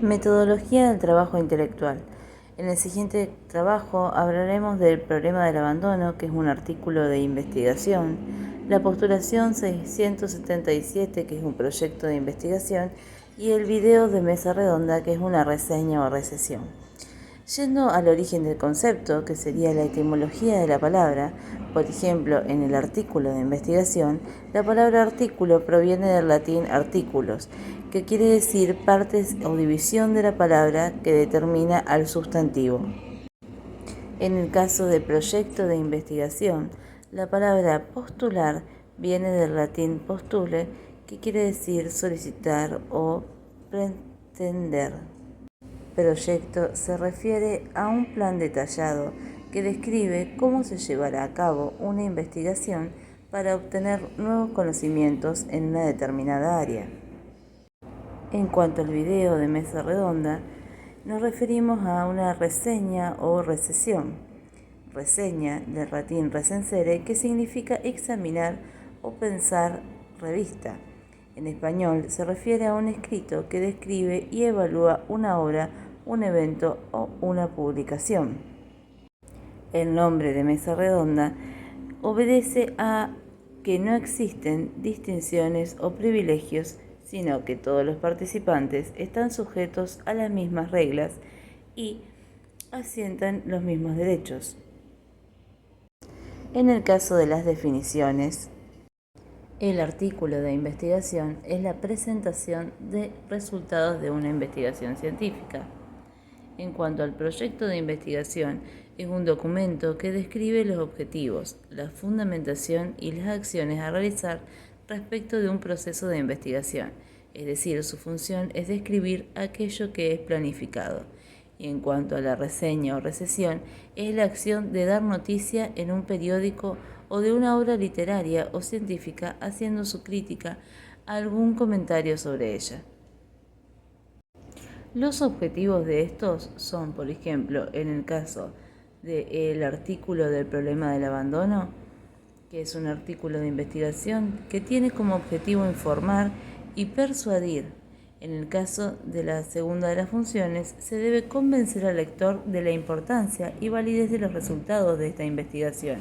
Metodología del trabajo intelectual. En el siguiente trabajo hablaremos del problema del abandono, que es un artículo de investigación, la postulación 677, que es un proyecto de investigación, y el video de mesa redonda, que es una reseña o recesión. Yendo al origen del concepto, que sería la etimología de la palabra, por ejemplo, en el artículo de investigación, la palabra artículo proviene del latín articulus, que quiere decir partes o división de la palabra que determina al sustantivo. En el caso de proyecto de investigación, la palabra postular viene del latín postule, que quiere decir solicitar o pretender. Proyecto se refiere a un plan detallado que describe cómo se llevará a cabo una investigación para obtener nuevos conocimientos en una determinada área. En cuanto al video de mesa redonda, nos referimos a una reseña o recesión. Reseña, del latín recensere, que significa examinar o pensar revista. En español se refiere a un escrito que describe y evalúa una obra, un evento o una publicación. El nombre de mesa redonda obedece a que no existen distinciones o privilegios, sino que todos los participantes están sujetos a las mismas reglas y asientan los mismos derechos. En el caso de las definiciones, el artículo de investigación es la presentación de resultados de una investigación científica. En cuanto al proyecto de investigación, es un documento que describe los objetivos, la fundamentación y las acciones a realizar respecto de un proceso de investigación, es decir, su función es describir aquello que es planificado. Y en cuanto a la reseña o recesión, es la acción de dar noticia en un periódico o de una obra literaria o científica haciendo su crítica a algún comentario sobre ella. Los objetivos de estos son, por ejemplo, en el caso del artículo del problema del abandono, que es un artículo de investigación que tiene como objetivo informar y persuadir. En el caso de la segunda de las funciones, se debe convencer al lector de la importancia y validez de los resultados de esta investigación.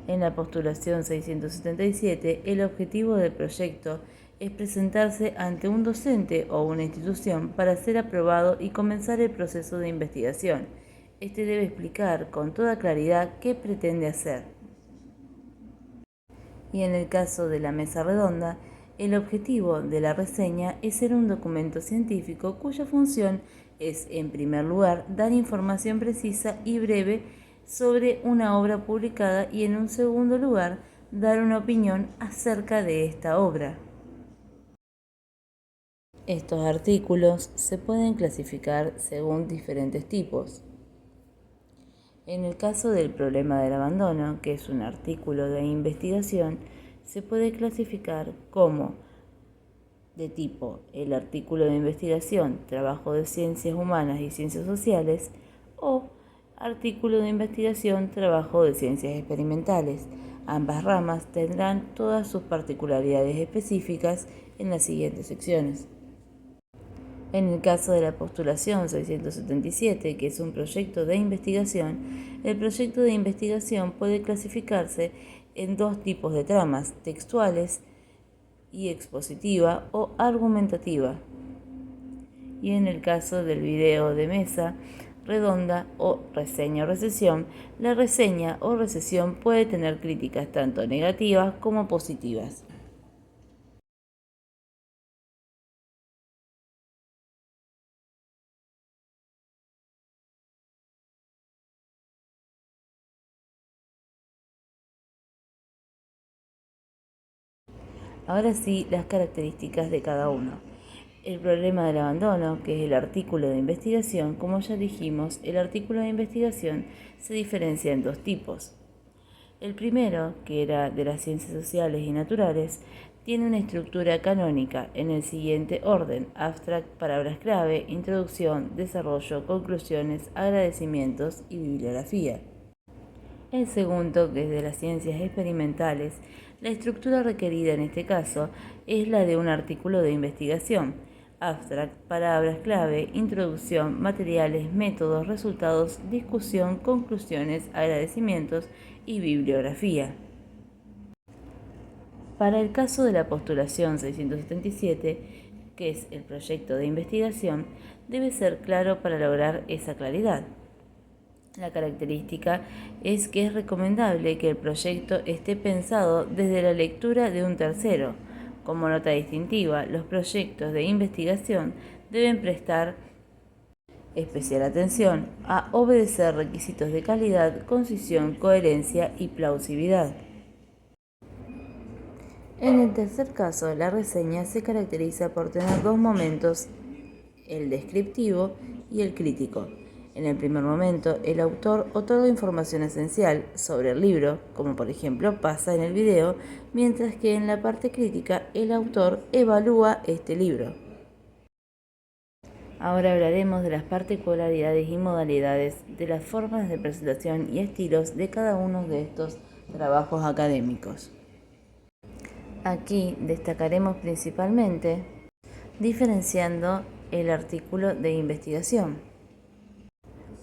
En la postulación 677, el objetivo del proyecto es presentarse ante un docente o una institución para ser aprobado y comenzar el proceso de investigación. Este debe explicar con toda claridad qué pretende hacer. Y en el caso de la mesa redonda, el objetivo de la reseña es ser un documento científico cuya función es, en primer lugar, dar información precisa y breve sobre una obra publicada y, en un segundo lugar, dar una opinión acerca de esta obra. Estos artículos se pueden clasificar según diferentes tipos. En el caso del problema del abandono, que es un artículo de investigación, se puede clasificar como de tipo el artículo de investigación, trabajo de ciencias humanas y ciencias sociales, o artículo de investigación, trabajo de ciencias experimentales. Ambas ramas tendrán todas sus particularidades específicas en las siguientes secciones. En el caso de la postulación 677, que es un proyecto de investigación, el proyecto de investigación puede clasificarse en dos tipos de tramas: textuales y expositiva o argumentativa. Y en el caso del video de mesa redonda o reseña o recesión, la reseña o recesión puede tener críticas tanto negativas como positivas. Ahora sí, las características de cada uno. El problema del abandono, que es el artículo de investigación, como ya dijimos, el artículo de investigación se diferencia en dos tipos. El primero, que era de las ciencias sociales y naturales, tiene una estructura canónica en el siguiente orden: abstract, palabras clave, introducción, desarrollo, conclusiones, agradecimientos y bibliografía. El segundo, que es de las ciencias experimentales, la estructura requerida en este caso es la de un artículo de investigación. abstract, palabras clave, introducción, materiales, métodos, resultados, discusión, conclusiones, agradecimientos y bibliografía. Para el caso de la postulación 677, que es el proyecto de investigación, debe ser claro para lograr esa claridad. La característica es que es recomendable que el proyecto esté pensado desde la lectura de un tercero. Como nota distintiva, los proyectos de investigación deben prestar especial atención a obedecer requisitos de calidad, concisión, coherencia y plausibilidad. En el tercer caso, la reseña se caracteriza por tener dos momentos, el descriptivo y el crítico. En el primer momento, el autor otorga información esencial sobre el libro, como por ejemplo pasa en el video, mientras que en la parte crítica el autor evalúa este libro. Ahora hablaremos de las particularidades y modalidades de las formas de presentación y estilos de cada uno de estos trabajos académicos. Aquí destacaremos principalmente diferenciando el artículo de investigación.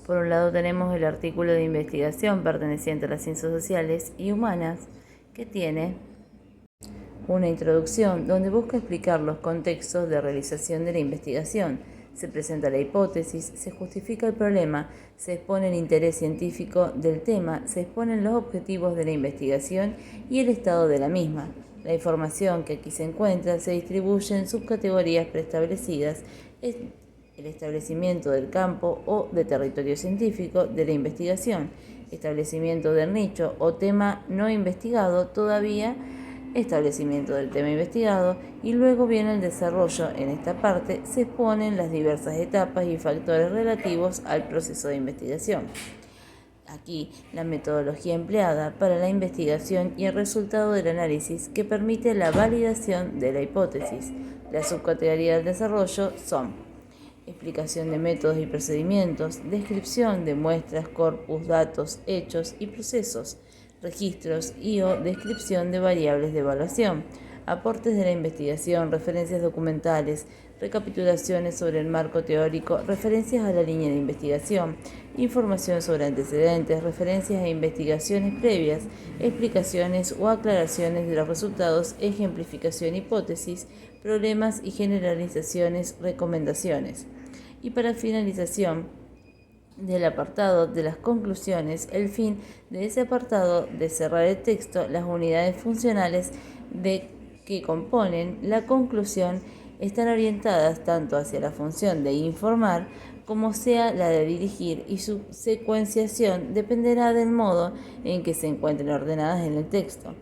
Por un lado tenemos el artículo de investigación perteneciente a las ciencias sociales y humanas, que tiene una introducción donde busca explicar los contextos de realización de la investigación. Se presenta la hipótesis, se justifica el problema, se expone el interés científico del tema, se exponen los objetivos de la investigación y el estado de la misma. La información que aquí se encuentra se distribuye en subcategorías preestablecidas, el establecimiento del campo o de territorio científico de la investigación, establecimiento del nicho o tema no investigado todavía, establecimiento del tema investigado, y luego viene el desarrollo. En esta parte se exponen las diversas etapas y factores relativos al proceso de investigación. Aquí la metodología empleada para la investigación y el resultado del análisis que permite la validación de la hipótesis. Las subcategorías del desarrollo son explicación de métodos y procedimientos, descripción de muestras, corpus, datos, hechos y procesos, registros y o descripción de variables de evaluación, aportes de la investigación, referencias documentales, recapitulaciones sobre el marco teórico, referencias a la línea de investigación, información sobre antecedentes, referencias a investigaciones previas, explicaciones o aclaraciones de los resultados, ejemplificación, hipótesis, problemas y generalizaciones, recomendaciones. Y para finalización del apartado de las conclusiones, el fin de ese apartado de cerrar el texto, las unidades funcionales que componen la conclusión están orientadas tanto hacia la función de informar como sea la de dirigir, y su secuenciación dependerá del modo en que se encuentren ordenadas en el texto.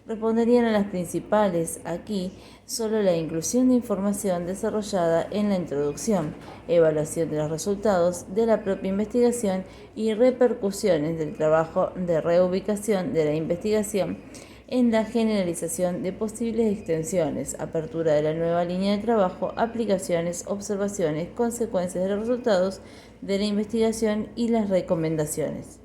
Responderían a las principales aquí solo la inclusión de información desarrollada en la introducción, evaluación de los resultados de la propia investigación y repercusiones del trabajo de reubicación de la investigación en la generalización de posibles extensiones, apertura de la nueva línea de trabajo, aplicaciones, observaciones, consecuencias de los resultados de la investigación y las recomendaciones.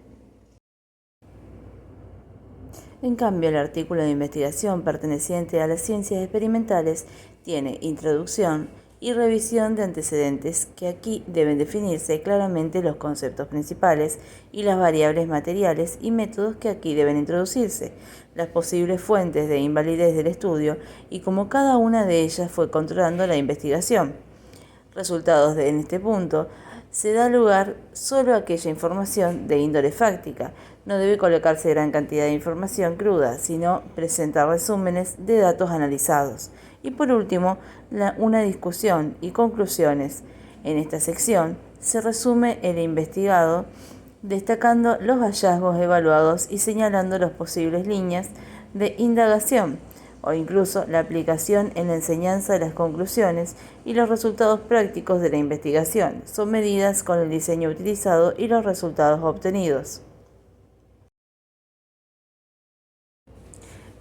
En cambio, el artículo de investigación perteneciente a las ciencias experimentales tiene introducción y revisión de antecedentes, que aquí deben definirse claramente los conceptos principales y las variables materiales y métodos que aquí deben introducirse, las posibles fuentes de invalidez del estudio y cómo cada una de ellas fue controlando la investigación. Resultados en este punto se da lugar solo a aquella información de índole fáctica. No debe colocarse gran cantidad de información cruda, sino presentar resúmenes de datos analizados. Y por último, una discusión y conclusiones. En esta sección se resume el investigado, destacando los hallazgos evaluados y señalando las posibles líneas de indagación, o incluso la aplicación en la enseñanza de las conclusiones y los resultados prácticos de la investigación. Son medidas con el diseño utilizado y los resultados obtenidos.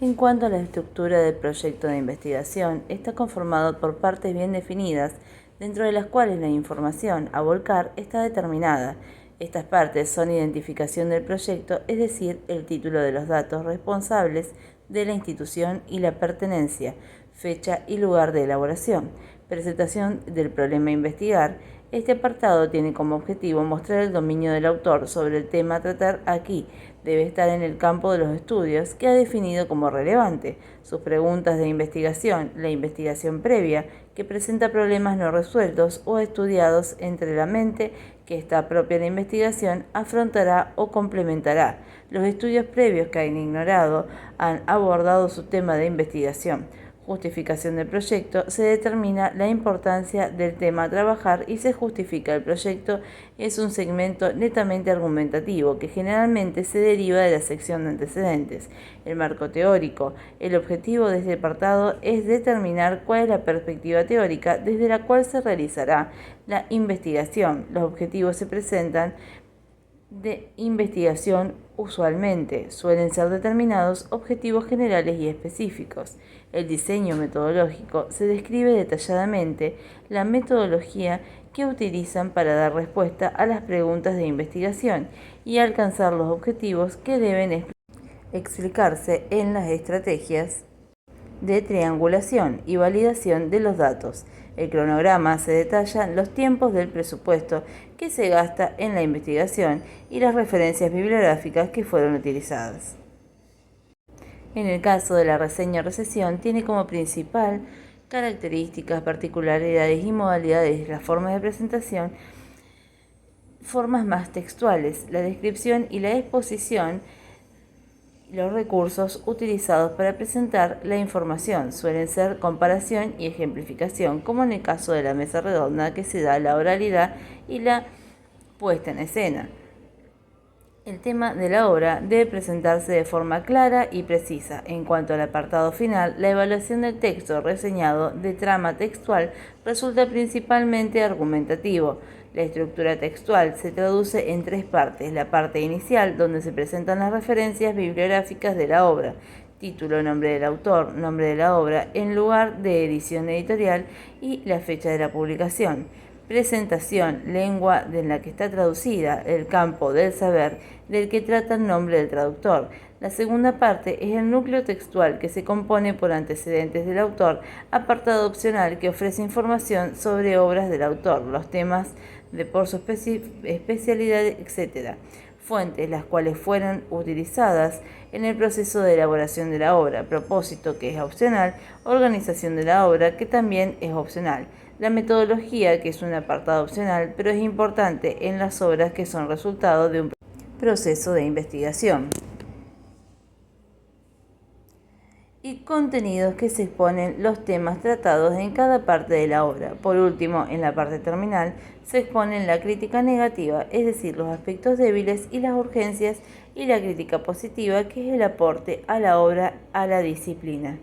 En cuanto a la estructura del proyecto de investigación, está conformado por partes bien definidas, dentro de las cuales la información a volcar está determinada. Estas partes son identificación del proyecto, es decir, el título de los datos responsables de la institución y la pertenencia, fecha y lugar de elaboración, Presentación del problema a investigar. Este apartado tiene como objetivo mostrar el dominio del autor sobre el tema a tratar aquí. Debe estar en el campo de los estudios que ha definido como relevante, sus preguntas de investigación, la investigación previa, que presenta problemas no resueltos o estudiados entre la mente que está propia de investigación, afrontará o complementará. Los estudios previos que han ignorado han abordado su tema de investigación. Justificación del proyecto. Se determina la importancia del tema a trabajar y se justifica el proyecto. Es un segmento netamente argumentativo que generalmente se deriva de la sección de antecedentes. El marco teórico. El objetivo de este apartado es determinar cuál es la perspectiva teórica desde la cual se realizará la investigación. Los objetivos se presentan de investigación usualmente suelen ser determinados objetivos generales y específicos. El diseño metodológico se describe detalladamente la metodología que utilizan para dar respuesta a las preguntas de investigación y alcanzar los objetivos que deben explicarse en las estrategias de triangulación y validación de los datos. El cronograma se detallan los tiempos del presupuesto que se gasta en la investigación y las referencias bibliográficas que fueron utilizadas. En el caso de la reseña o recesión, tiene como principal características, particularidades y modalidades de las formas de presentación, formas más textuales, la descripción y la exposición. Los recursos utilizados para presentar la información suelen ser comparación y ejemplificación, como en el caso de la mesa redonda que se da la oralidad y la puesta en escena. El tema de la obra debe presentarse de forma clara y precisa. En cuanto al apartado final, la evaluación del texto reseñado de trama textual resulta principalmente argumentativo. La estructura textual se traduce en tres partes: la parte inicial, donde se presentan las referencias bibliográficas de la obra, título, nombre del autor, nombre de la obra, en lugar de edición editorial y la fecha de la publicación. Presentación, lengua de la que está traducida, el campo del saber del que trata el nombre del traductor. La segunda parte es el núcleo textual que se compone por antecedentes del autor, apartado opcional que ofrece información sobre obras del autor, los temas de por su especialidad, etc. Fuentes, las cuales fueron utilizadas en el proceso de elaboración de la obra, propósito, que es opcional, organización de la obra, que también es opcional. La metodología, que es un apartado opcional, pero es importante en las obras que son resultado de un proceso de investigación. Y contenidos que se exponen los temas tratados en cada parte de la obra. Por último, en la parte terminal, se exponen la crítica negativa, es decir, los aspectos débiles y las urgencias, y la crítica positiva, que es el aporte a la obra, a la disciplina.